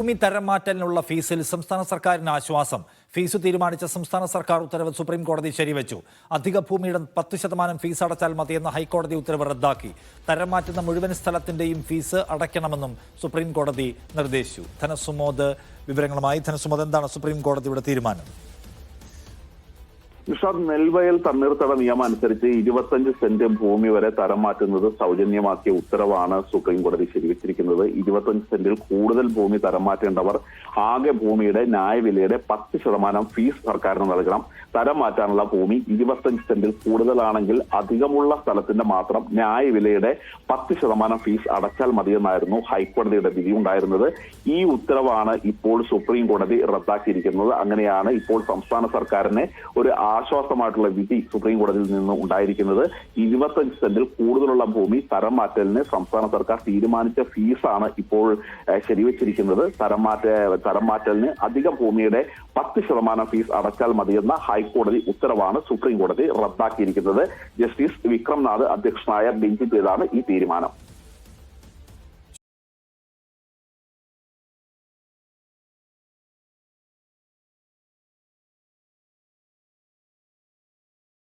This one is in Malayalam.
ഭൂമി തരം മാറ്റലിനുള്ള ഫീസിൽ സംസ്ഥാന സർക്കാരിന് ആശ്വാസം. ഫീസ് തീരുമാനിച്ച സംസ്ഥാന സർക്കാർ ഉത്തരവ് സുപ്രീം കോടതി ശരിവച്ചു. അധിക ഭൂമിയുടെ 10% ഫീസ് അടച്ചാൽ മതിയെന്ന ഹൈക്കോടതി ഉത്തരവ് റദ്ദാക്കി. തരം മാറ്റുന്ന മുഴുവൻ സ്ഥലത്തിന്റെയും ഫീസ് അടയ്ക്കണമെന്നും സുപ്രീം കോടതി നിർദ്ദേശിച്ചു. ധനസുമോദ് വിവരങ്ങളുമായി. ധനസുമോദ്, എന്താണ് സുപ്രീം കോടതിയുടെ തീരുമാനം? നിഷാദ്, നെൽവയൽ തണ്ണീർത്തട നിയമം അനുസരിച്ച് 25 സെന്റ് ഭൂമി വരെ തരം മാറ്റുന്നത് സൗജന്യമാക്കിയ ഉത്തരവാണ് സുപ്രീം കോടതി ശരിവച്ചിരിക്കുന്നത്. 25 സെന്റിൽ കൂടുതൽ ഭൂമി തരം മാറ്റേണ്ടവർ ആകെ ഭൂമിയുടെ ന്യായവിലയുടെ 10% ഫീസ് സർക്കാരിന് നൽകണം. തരം മാറ്റാനുള്ള ഭൂമി 25 സെന്റിൽ കൂടുതലാണെങ്കിൽ അധികമുള്ള സ്ഥലത്തിന്റെ മാത്രം ന്യായവിലയുടെ 10% ഫീസ് അടച്ചാൽ മതിയെന്നായിരുന്നു ഹൈക്കോടതിയുടെ വിധി ഉണ്ടായിരുന്നത്. ഈ ഉത്തരവാണ് ഇപ്പോൾ സുപ്രീം കോടതി റദ്ദാക്കിയിരിക്കുന്നത്. അങ്ങനെയാണ് ഇപ്പോൾ സംസ്ഥാന സർക്കാരിനെ ഒരു ആശ്വാസമായിട്ടുള്ള വിധി സുപ്രീം കോടതിയിൽ നിന്ന് ഉണ്ടായിരിക്കുന്നത്. 25 സെന്റിൽ കൂടുതലുള്ള ഭൂമി തരം മാറ്റലിന് സംസ്ഥാന സർക്കാർ തീരുമാനിച്ച ഫീസാണ് ഇപ്പോൾ ശരിവച്ചിരിക്കുന്നത്. തരം മാറ്റലിന് അധിക ഭൂമിയുടെ 10% ഫീസ് അടച്ചാൽ മതിയെന്ന ഹൈക്കോടതി ഉത്തരവാണ് സുപ്രീം കോടതി റദ്ദാക്കിയിരിക്കുന്നത്. ജസ്റ്റിസ് വിക്രംനാഥ് അധ്യക്ഷനായ ബെഞ്ചിന്റേതാണ് ഈ തീരുമാനം.